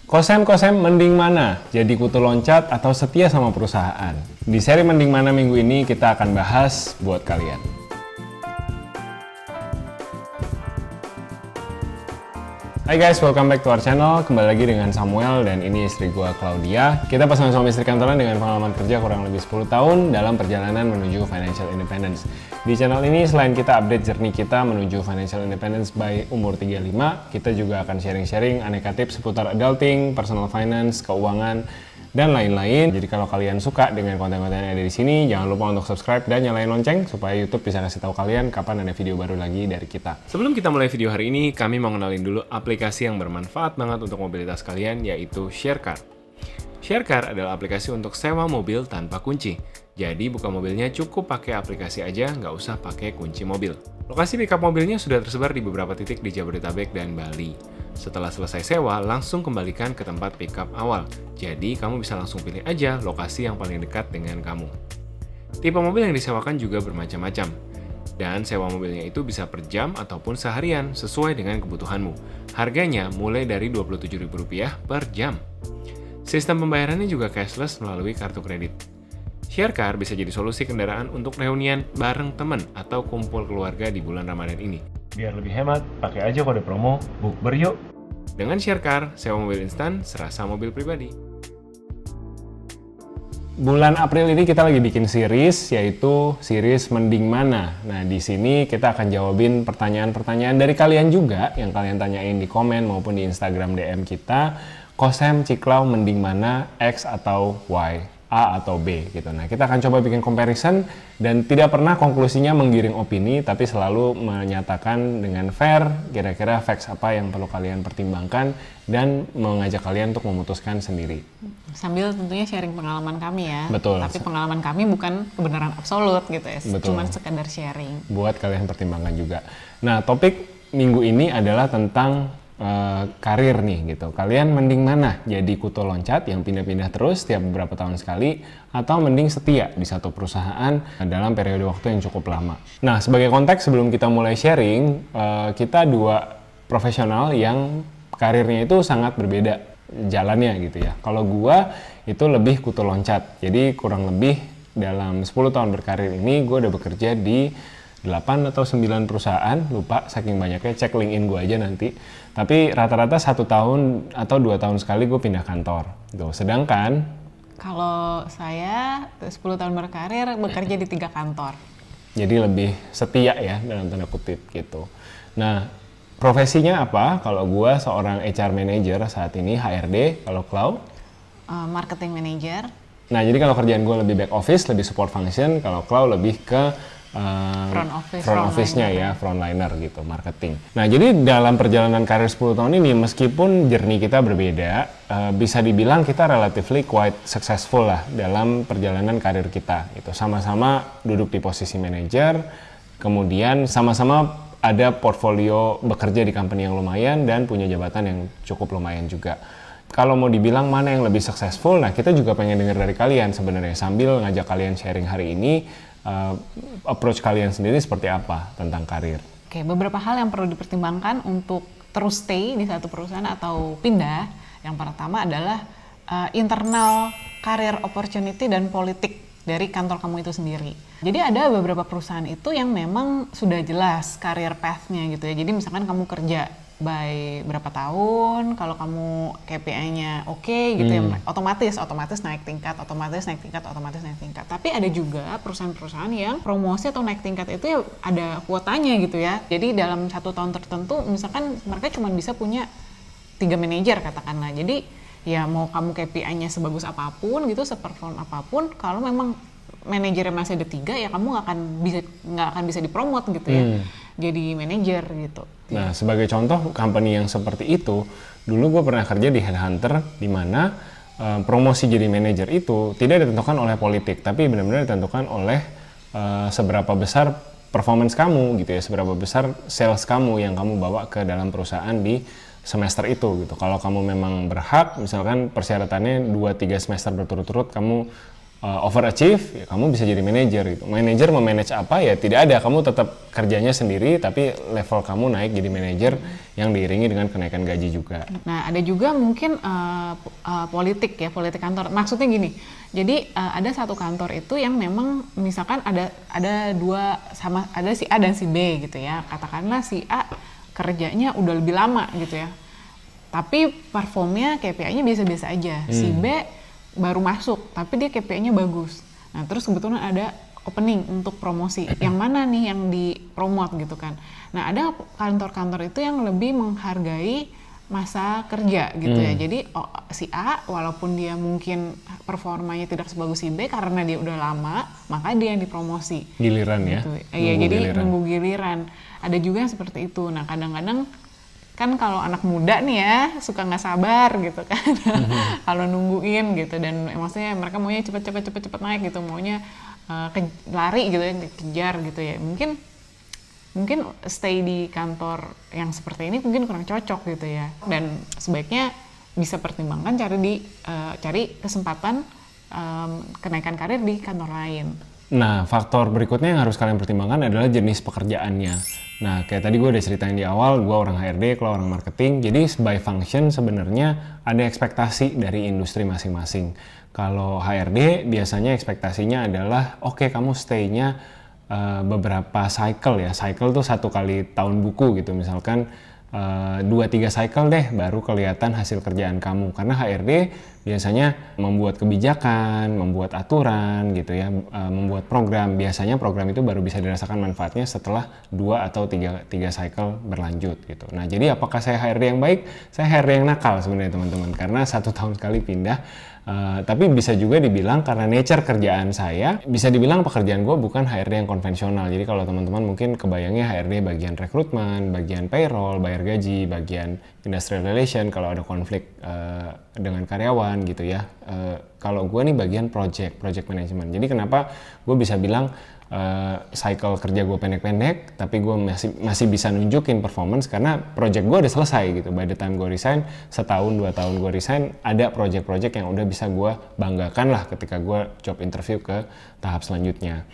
Kosem mending mana? Jadi kutu loncat atau setia sama perusahaan? Di seri Mending Mana minggu ini kita akan bahas buat kalian. Hai guys, welcome back to our channel. Kembali lagi dengan Samuel dan ini istri gua Claudia. Kita pasangan suami istri kantoran dengan pengalaman kerja kurang lebih 10 tahun dalam perjalanan menuju financial independence. Di channel ini selain kita update journey kita menuju financial independence by umur 35, kita juga akan sharing-sharing aneka tips seputar adulting, personal finance, keuangan, dan lain-lain. Jadi kalau kalian suka dengan konten-konten yang ada di sini, jangan lupa untuk subscribe dan nyalain lonceng supaya YouTube bisa kasih tahu kalian kapan ada video baru lagi dari kita. Sebelum kita mulai video hari ini, kami mau kenalin dulu aplikasi yang bermanfaat banget untuk mobilitas kalian, yaitu Sharecar. Sharecar adalah aplikasi untuk sewa mobil tanpa kunci. Jadi buka mobilnya cukup pakai aplikasi aja, nggak usah pakai kunci mobil. Lokasi pickup mobilnya sudah tersebar di beberapa titik di Jabodetabek dan Bali. Setelah selesai sewa, langsung kembalikan ke tempat pickup awal. Jadi, kamu bisa langsung pilih aja lokasi yang paling dekat dengan kamu. Tipe mobil yang disewakan juga bermacam-macam. Dan sewa mobilnya itu bisa per jam ataupun seharian sesuai dengan kebutuhanmu. Harganya mulai dari Rp27.000 per jam. Sistem pembayarannya juga cashless melalui kartu kredit. Sharecar bisa jadi solusi kendaraan untuk reunian bareng teman atau kumpul keluarga di bulan Ramadan ini. Biar lebih hemat, pakai aja kode promo BUKBER yuk. Dengan Sharecar, sewa mobil instan serasa mobil pribadi. Bulan April ini kita lagi bikin series, yaitu series Mending Mana. Nah, di sini kita akan jawabin pertanyaan-pertanyaan dari kalian juga yang kalian tanyain di komen maupun di Instagram DM kita. Kosem, Ciklau, mending mana, X atau Y? A atau B gitu. Nah, kita akan coba bikin comparison dan tidak pernah konklusinya menggiring opini, tapi selalu menyatakan dengan fair kira-kira facts apa yang perlu kalian pertimbangkan dan mengajak kalian untuk memutuskan sendiri. Sambil tentunya sharing pengalaman kami ya. Betul. Tapi pengalaman kami bukan kebenaran absolut gitu ya. Betul. Cuman sekedar sharing. Buat kalian pertimbangkan juga. Nah, topik minggu ini adalah tentang karir nih gitu. Kalian mending mana? Jadi kutu loncat yang pindah-pindah terus setiap beberapa tahun sekali, atau mending setia di satu perusahaan dalam periode waktu yang cukup lama. Nah, sebagai konteks sebelum kita mulai sharing, kita dua profesional yang karirnya itu sangat berbeda jalannya gitu ya. Kalau gua itu lebih kutu loncat. Jadi kurang lebih dalam 10 tahun berkarir ini gue udah bekerja di 8 atau 9 perusahaan, lupa saking banyaknya, cek LinkedIn gue aja nanti. Tapi rata-rata 1 tahun atau 2 tahun sekali gue pindah kantor. Tuh, sedangkan kalau saya 10 tahun berkarir bekerja di 3 kantor. Jadi lebih setia ya dalam tanda kutip gitu. Nah, profesinya apa? Kalau gue seorang HR manager saat ini, HRD. Kalau Clau? Marketing manager. Nah, jadi kalau kerjaan gue lebih back office, lebih support function. Kalau Clau lebih ke front office-nya ya, frontliner gitu, marketing. Nah, jadi dalam perjalanan karir 10 tahun ini, meskipun journey kita berbeda, bisa dibilang kita relatively quite successful lah dalam perjalanan karir kita. Gitu. Sama-sama duduk di posisi manajer, kemudian sama-sama ada portfolio bekerja di company yang lumayan dan punya jabatan yang cukup lumayan juga. Kalau mau dibilang mana yang lebih successful, nah kita juga pengen dengar dari kalian sebenarnya, sambil ngajak kalian sharing hari ini, approach kalian sendiri seperti apa tentang karir. Oke, beberapa hal yang perlu dipertimbangkan untuk terus stay di satu perusahaan atau pindah. Yang pertama adalah internal career opportunity dan politik dari kantor kamu itu sendiri. Jadi ada beberapa perusahaan itu yang memang sudah jelas career path-nya gitu ya. Jadi misalkan kamu kerja by berapa tahun, kalau kamu KPI-nya oke gitu ya, otomatis naik tingkat. Tapi ada juga perusahaan-perusahaan yang promosi atau naik tingkat itu ya ada kuotanya gitu ya. Jadi dalam 1 tahun tertentu misalkan mereka cuma bisa punya 3 manajer katakanlah. Jadi ya mau kamu KPI-nya sebagus apapun gitu, seperform apapun, kalau memang manajernya masih ada 3 ya kamu nggak akan bisa dipromot gitu ya. Jadi manajer gitu. Nah, sebagai contoh company yang seperti itu, dulu gue pernah kerja di headhunter di mana promosi jadi manajer itu tidak ditentukan oleh politik, tapi benar-benar ditentukan oleh seberapa besar performance kamu gitu ya, seberapa besar sales kamu yang kamu bawa ke dalam perusahaan di semester itu gitu. Kalau kamu memang berhak, misalkan persyaratannya 2-3 semester berturut-turut kamu overachieve, ya kamu bisa jadi manajer gitu. Manajer memanage apa ya tidak ada, kamu tetap kerjanya sendiri tapi level kamu naik jadi manajer yang diiringi dengan kenaikan gaji juga. Nah, ada juga mungkin politik kantor. Maksudnya gini, jadi ada satu kantor itu yang memang misalkan ada ada si A dan si B gitu ya. Katakanlah si A kerjanya udah lebih lama gitu ya. Tapi performnya KPI-nya biasa-biasa aja. Si B baru masuk, tapi dia KPI-nya bagus. Nah, terus kebetulan ada opening untuk promosi. Yang mana nih yang dipromot gitu kan. Nah, ada kantor-kantor itu yang lebih menghargai masa kerja gitu ya. Jadi si A walaupun dia mungkin performanya tidak sebagus si B karena dia udah lama, maka dia yang dipromosi. Giliran gitu. Ya? Iya, jadi nunggu giliran. Ada juga yang seperti itu. Nah, kadang-kadang kan kalau anak muda nih ya suka nggak sabar gitu kan kalau nungguin gitu, dan maksudnya mereka maunya cepet naik gitu, maunya lari gitu ya, kejar gitu ya. Mungkin stay di kantor yang seperti ini mungkin kurang cocok gitu ya, dan sebaiknya bisa pertimbangkan cari kesempatan kenaikan karir di kantor lain. Nah, faktor berikutnya yang harus kalian pertimbangkan adalah jenis pekerjaannya. Nah, kayak tadi gue udah ceritain di awal, gue orang HRD, kalau orang marketing. Jadi by function sebenarnya ada ekspektasi dari industri masing-masing. Kalau HRD biasanya ekspektasinya adalah, oke, kamu stay-nya beberapa cycle ya. Cycle tuh 1 kali tahun buku gitu. Misalkan 2-3 cycle deh baru kelihatan hasil kerjaan kamu, karena HRD biasanya membuat kebijakan, membuat aturan gitu ya, membuat program. Biasanya program itu baru bisa dirasakan manfaatnya setelah 2 atau 3 cycle berlanjut gitu. Nah, jadi apakah saya HRD yang baik? Saya HRD yang nakal sebenarnya teman-teman, karena 1 tahun sekali pindah. Tapi bisa juga dibilang karena nature kerjaan saya, bisa dibilang pekerjaan gue bukan HRD yang konvensional. Jadi kalau teman-teman mungkin kebayangnya HRD bagian rekrutmen, bagian payroll, bayar gaji, bagian industrial relation kalau ada konflik dengan karyawan gitu ya. Kalau gue nih bagian project management. Jadi kenapa gue bisa bilang cycle kerja gue pendek-pendek, tapi gue masih bisa nunjukin performance karena project gue udah selesai gitu. By the time gue resign, 1-2 tahun gue resign, ada project-project yang udah bisa gue banggakan lah ketika gue job interview ke tahap selanjutnya.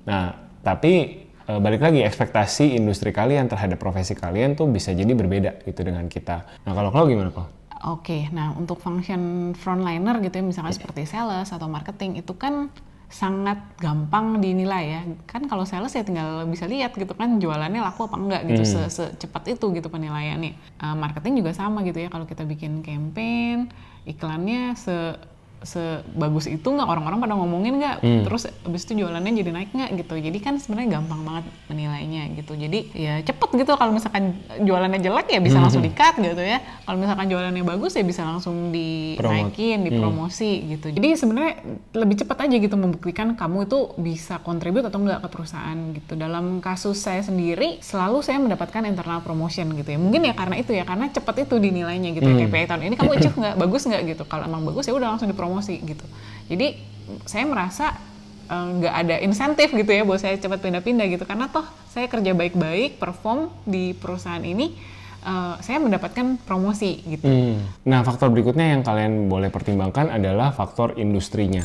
Nah, tapi balik lagi, ekspektasi industri kalian terhadap profesi kalian tuh bisa jadi berbeda gitu dengan kita. Nah, kalau gimana kok? Oke, nah untuk function frontliner gitu ya, misalnya seperti sales atau marketing, itu kan sangat gampang dinilai ya. Kan kalau sales ya tinggal bisa lihat gitu kan jualannya laku apa enggak gitu, secepat itu gitu penilaiannya. Marketing juga sama gitu ya, kalau kita bikin campaign, iklannya sebagus itu nggak, orang-orang pada ngomongin nggak, terus abis itu jualannya jadi naik nggak gitu. Jadi kan sebenarnya gampang banget menilainya gitu. Jadi ya cepet gitu, kalau misalkan jualannya jelek ya bisa langsung di-cut gitu ya. Kalau misalkan jualannya bagus ya bisa langsung dinaikin, dipromosi gitu. Jadi sebenarnya lebih cepat aja gitu membuktikan kamu itu bisa kontribut atau nggak ke perusahaan gitu. Dalam kasus saya sendiri selalu saya mendapatkan internal promotion gitu ya. Mungkin ya karena itu ya, karena cepat itu dinilainya gitu. KPI tahun ini kamu achieve nggak, bagus nggak gitu. Kalau emang bagus ya udah langsung dipromosi gitu. Jadi saya merasa nggak ada insentif gitu ya buat saya cepat pindah-pindah gitu, karena toh saya kerja baik-baik, perform di perusahaan ini, saya mendapatkan promosi gitu. Nah, faktor berikutnya yang kalian boleh pertimbangkan adalah faktor industrinya.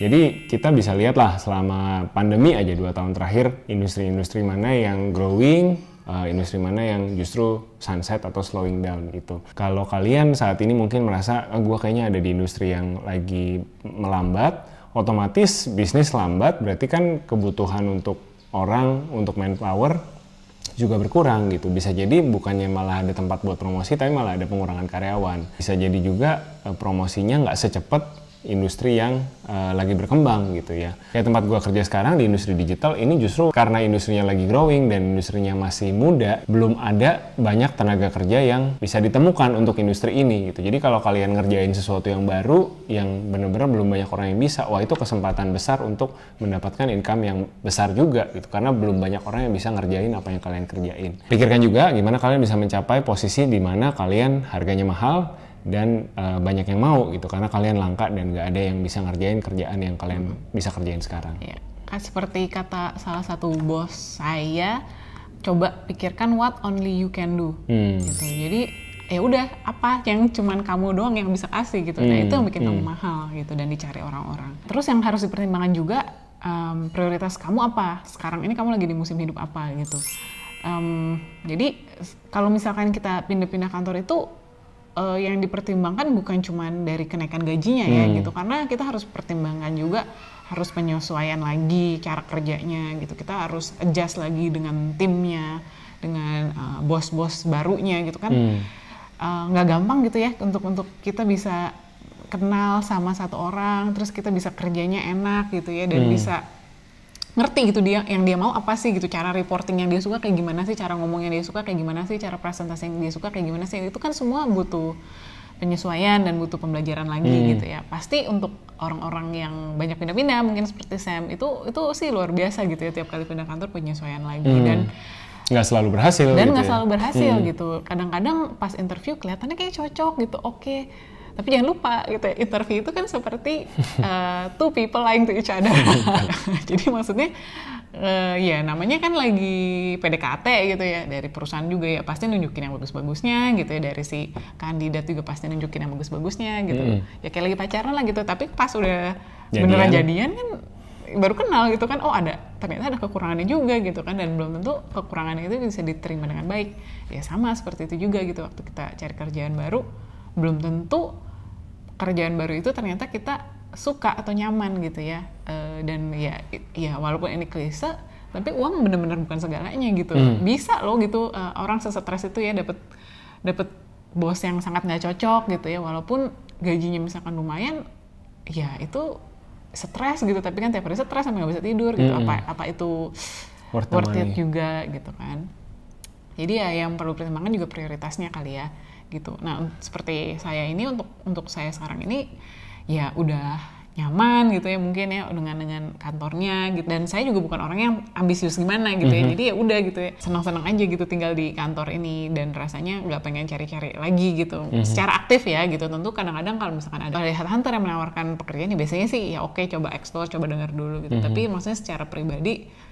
Jadi kita bisa lihat lah selama pandemi aja 2 tahun terakhir, industri-industri mana yang growing, industri mana yang justru sunset atau slowing down gitu. Kalau kalian saat ini mungkin merasa gue kayaknya ada di industri yang lagi melambat, otomatis bisnis lambat, berarti kan kebutuhan untuk orang, untuk manpower juga berkurang gitu. Bisa jadi bukannya malah ada tempat buat promosi, tapi malah ada pengurangan karyawan. Bisa jadi juga promosinya nggak secepat industri yang lagi berkembang gitu ya. Kayak tempat gua kerja sekarang di industri digital ini justru karena industrinya lagi growing dan industrinya masih muda, belum ada banyak tenaga kerja yang bisa ditemukan untuk industri ini gitu. Jadi kalau kalian ngerjain sesuatu yang baru, yang benar-benar belum banyak orang yang bisa, wah itu kesempatan besar untuk mendapatkan income yang besar juga gitu. Karena belum banyak orang yang bisa ngerjain apa yang kalian kerjain. Pikirkan juga gimana kalian bisa mencapai posisi di mana kalian harganya mahal dan banyak yang mau gitu, karena kalian langka dan nggak ada yang bisa ngerjain kerjaan yang kalian bisa kerjain sekarang. Ya, seperti kata salah satu bos saya, coba pikirkan what only you can do. Gitu. Jadi ya udah apa yang cuman kamu doang yang bisa kasih gitu. Nah itu yang bikin kamu mahal gitu dan dicari orang-orang. Terus yang harus dipertimbangkan juga prioritas kamu apa? Sekarang ini kamu lagi di musim hidup apa gitu. Jadi kalau misalkan kita pindah-pindah kantor itu yang dipertimbangkan bukan cuman dari kenaikan gajinya ya gitu, karena kita harus pertimbangkan juga harus penyesuaian lagi cara kerjanya gitu. Kita harus adjust lagi dengan timnya, dengan bos-bos barunya gitu kan. Nggak gampang gitu ya untuk kita bisa kenal sama satu orang, terus kita bisa kerjanya enak gitu ya, dan bisa ngerti gitu dia yang dia mau apa sih gitu, cara reporting yang dia suka kayak gimana sih, cara ngomong yang dia suka kayak gimana sih, cara presentasi yang dia suka kayak gimana sih. Itu kan semua butuh penyesuaian dan butuh pembelajaran lagi gitu ya. Pasti untuk orang-orang yang banyak pindah-pindah mungkin seperti Sam itu sih luar biasa gitu ya, tiap kali pindah kantor penyesuaian lagi dan nggak selalu berhasil dan gitu nggak ya? selalu berhasil gitu. Kadang-kadang pas interview kelihatannya kayak cocok gitu, oke. Tapi jangan lupa gitu ya, interview itu kan seperti two people lying to each other. Jadi maksudnya ya namanya kan lagi PDKT gitu ya, dari perusahaan juga ya pasti nunjukin yang bagus-bagusnya gitu ya, dari si kandidat juga pasti nunjukin yang bagus-bagusnya gitu. Ya kayak lagi pacaran lah gitu, tapi pas udah beneran jadian kan baru kenal gitu kan, oh ternyata ada kekurangannya juga gitu kan, dan belum tentu kekurangannya itu bisa diterima dengan baik. Ya sama seperti itu juga gitu, waktu kita cari kerjaan baru belum tentu kerjaan baru itu ternyata kita suka atau nyaman gitu ya. Dan ya walaupun ini klise, tapi uang bener-bener bukan segalanya gitu. Bisa loh gitu orang sesetres itu ya dapet bos yang sangat nggak cocok gitu ya, walaupun gajinya misalkan lumayan, ya itu stres gitu, tapi kan tiap hari stres sampai nggak bisa tidur gitu. Apa itu worth it juga gitu kan. Jadi ya yang perlu pertimbangan juga prioritasnya kali ya gitu. Nah seperti saya ini untuk saya sekarang ini ya udah nyaman gitu ya mungkin ya dengan kantornya gitu, dan saya juga bukan orang yang ambisius gimana gitu ya, jadi ya udah gitu ya senang-senang aja gitu tinggal di kantor ini, dan rasanya nggak pengen cari-cari lagi gitu secara aktif ya gitu. Tentu kadang-kadang kalau misalkan ada headhunter yang menawarkan pekerjaan ya biasanya sih ya oke, coba explore, coba dengar dulu gitu. Tapi maksudnya secara pribadi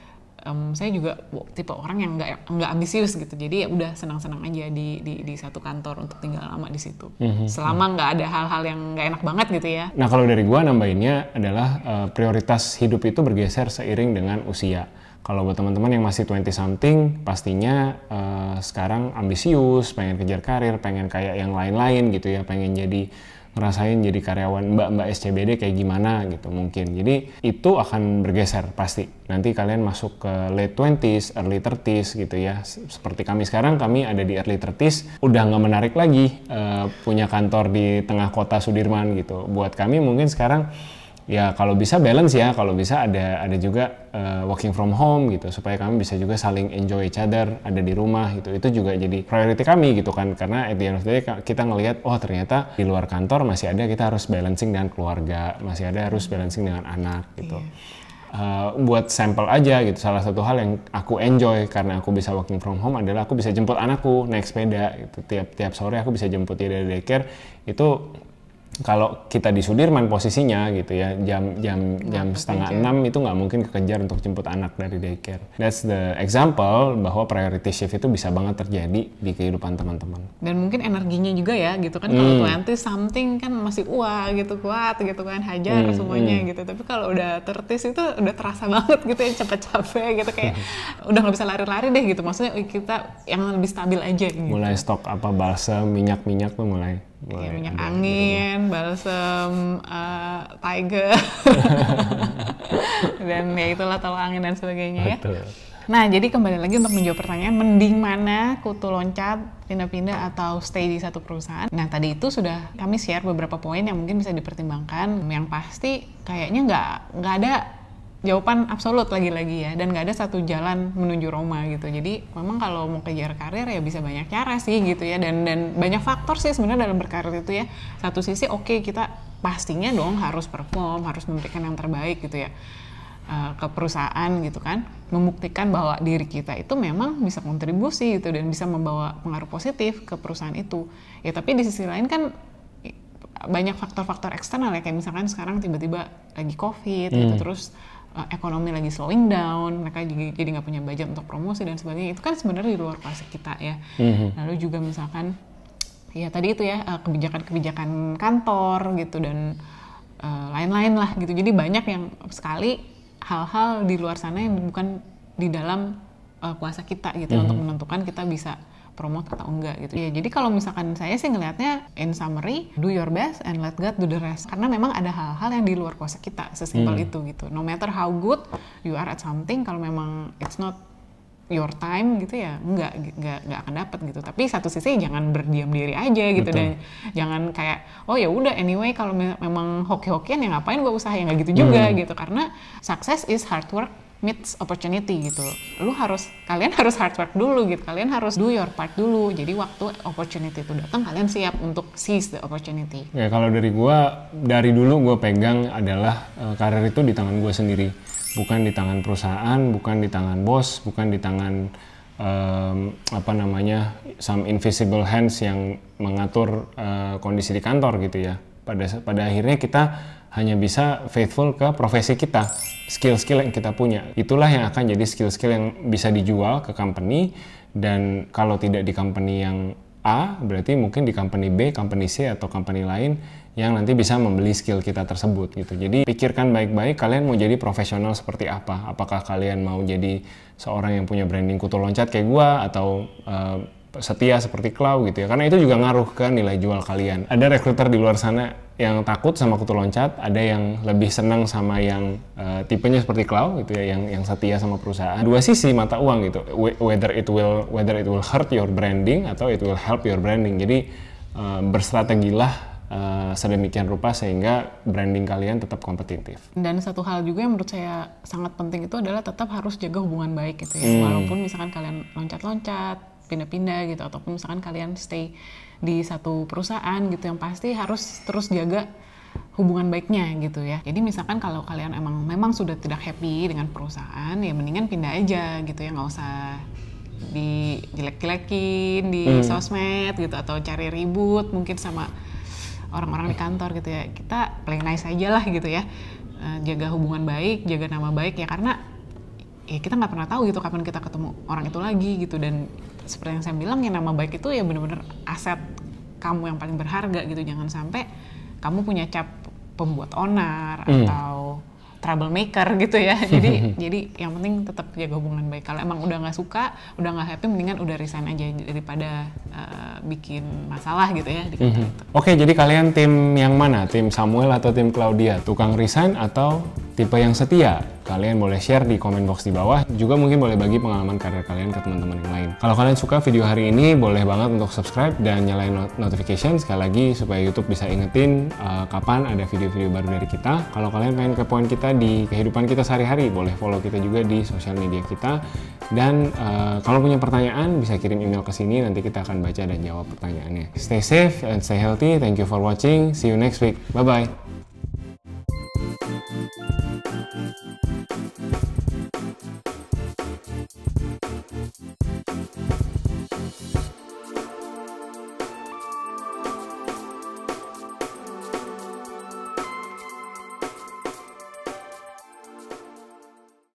saya juga tipe orang yang nggak ambisius gitu, jadi ya udah senang-senang aja di satu kantor untuk tinggal lama di situ, selama nggak ada hal-hal yang nggak enak banget gitu ya. Nah kalau dari gua nambahinnya adalah prioritas hidup itu bergeser seiring dengan usia. Kalau buat teman-teman yang masih 20 something, pastinya sekarang ambisius, pengen kejar karir, pengen kayak yang lain-lain gitu ya, pengen ngerasain jadi karyawan mbak-mbak SCBD kayak gimana gitu mungkin. Jadi itu akan bergeser pasti. Nanti kalian masuk ke late 20s, early 30s gitu ya. Seperti kami sekarang, kami ada di early 30s. Udah nggak menarik lagi punya kantor di tengah kota Sudirman gitu. Buat kami mungkin sekarang ya kalau bisa balance ya, kalau bisa ada juga working from home gitu, supaya kami bisa juga saling enjoy each other, ada di rumah gitu. Itu juga jadi priority kami gitu kan, karena at the end of the day kita ngelihat oh ternyata di luar kantor masih ada kita harus balancing dengan keluarga, masih ada harus balancing dengan anak gitu. Buat sampel aja gitu, salah satu hal yang aku enjoy karena aku bisa working from home adalah aku bisa jemput anakku naik sepeda gitu. Tiap sore aku bisa jemput dia dari daycare. Itu kalau kita di Sudirman posisinya gitu ya, jam setengah 6 itu nggak mungkin kekejar untuk jemput anak dari daycare. That's the example bahwa priority shift itu bisa banget terjadi di kehidupan teman-teman. Dan mungkin energinya juga ya gitu kan, kalau 20 something kan masih gitu, kuat gitu kan, hajar semuanya gitu. Tapi kalau udah 30 itu udah terasa banget gitu ya, capek-capek gitu, kayak udah nggak bisa lari-lari deh gitu. Maksudnya kita yang lebih stabil aja gitu. Mulai stok balsam, minyak-minyak tuh mulai minyak angin, balsam, tiger, dan ya itulah tolak angin dan sebagainya. Betul. Ya. Nah jadi kembali lagi untuk menjawab pertanyaan, mending mana kutu loncat, pindah-pindah atau stay di satu perusahaan. Nah tadi itu sudah kami share beberapa poin yang mungkin bisa dipertimbangkan. Yang pasti kayaknya nggak ada jawaban absolut lagi-lagi ya, dan nggak ada satu jalan menuju Roma gitu. Jadi memang kalau mau kejar karir ya bisa banyak cara sih gitu ya, dan banyak faktor sih sebenarnya dalam berkarir itu ya. Satu sisi oke, kita pastinya dong harus perform, harus memberikan yang terbaik gitu ya ke perusahaan gitu kan, membuktikan bahwa diri kita itu memang bisa kontribusi gitu dan bisa membawa pengaruh positif ke perusahaan itu ya. Tapi di sisi lain kan banyak faktor-faktor eksternal ya, kayak misalkan sekarang tiba-tiba lagi COVID gitu, terus ekonomi lagi slowing down, mereka jadi nggak punya budget untuk promosi dan sebagainya. Itu kan sebenarnya di luar kuasa kita ya. Lalu juga misalkan ya tadi itu ya kebijakan-kebijakan kantor gitu dan lain-lain lah gitu. Jadi banyak yang sekali hal-hal di luar sana yang bukan di dalam kuasa kita gitu untuk menentukan kita bisa promote atau enggak gitu. Ya, jadi kalau misalkan saya sih ngelihatnya in summary, do your best and let God do the rest. Karena memang ada hal-hal yang di luar kuasa kita, sesimpel itu gitu. No matter how good you are at something, kalau memang it's not your time gitu ya nggak akan dapat gitu. Tapi satu sisi jangan berdiam diri aja gitu. Betul. Dan jangan kayak oh ya udah anyway kalau memang hoki-hokian ya ngapain gue usaha, ya nggak gitu juga gitu. Karena success is hard work meets opportunity gitu. Kalian harus hard work dulu gitu. Kalian harus do your part dulu. Jadi waktu opportunity itu datang kalian siap untuk seize the opportunity. Ya kalau dari dulu gue pegang adalah karir itu di tangan gue sendiri. Bukan di tangan perusahaan, bukan di tangan bos, bukan di tangan some invisible hands yang mengatur kondisi di kantor gitu ya. Pada akhirnya kita hanya bisa faithful ke profesi kita, skill-skill yang kita punya. Itulah yang akan jadi skill-skill yang bisa dijual ke company, dan kalau tidak di company yang A, berarti mungkin di company B, company C, atau company lain yang nanti bisa membeli skill kita tersebut gitu. Jadi pikirkan baik-baik kalian mau jadi profesional seperti apa. Apakah kalian mau jadi seorang yang punya branding kutu loncat kayak gua, atau setia seperti Klau gitu ya. Karena itu juga ngaruh ke nilai jual kalian. Ada recruiter di luar sana yang takut sama kutu loncat, ada yang lebih senang sama yang tipenya seperti Klau gitu ya, yang setia sama perusahaan. Dua sisi mata uang gitu. Whether it will hurt your branding atau it will help your branding. Jadi berstrategilah sedemikian rupa sehingga branding kalian tetap kompetitif. Dan satu hal juga yang menurut saya sangat penting itu adalah tetap harus jaga hubungan baik gitu ya. Walaupun misalkan kalian loncat-loncat, pindah-pindah gitu, ataupun misalkan kalian stay di satu perusahaan gitu, yang pasti harus terus jaga hubungan baiknya gitu ya. Jadi misalkan kalau kalian memang sudah tidak happy dengan perusahaan, ya mendingan pindah aja gitu ya, nggak usah dijelek-jelekin di sosmed gitu, atau cari ribut mungkin sama orang-orang di kantor gitu ya. Kita play nice aja lah gitu ya, jaga hubungan baik, jaga nama baik ya, karena ya kita nggak pernah tahu gitu kapan kita ketemu orang itu lagi gitu. Dan seperti yang saya bilang ya, nama baik itu ya benar-benar aset kamu yang paling berharga gitu. Jangan sampai kamu punya cap pembuat onar atau troublemaker gitu ya. Jadi yang penting tetap jaga hubungan baik. Kalau emang udah nggak suka, udah nggak happy, mendingan udah resign aja daripada bikin masalah gitu ya di kantor itu. Oke, jadi kalian tim yang mana? Tim Samuel atau tim Claudia? Tukang resign atau tipe yang setia? Kalian boleh share di komen box di bawah. Juga mungkin boleh bagi pengalaman karir kalian ke teman-teman yang lain. Kalau kalian suka video hari ini, boleh banget untuk subscribe dan nyalain notification sekali lagi supaya YouTube bisa ingetin kapan ada video-video baru dari kita. Kalau kalian pengen kepoin kita di kehidupan kita sehari-hari, boleh follow kita juga di sosial media kita. Dan kalau punya pertanyaan, bisa kirim email ke sini, nanti kita akan baca dan jawab pertanyaannya. Stay safe and stay healthy. Thank you for watching. See you next week. Bye-bye.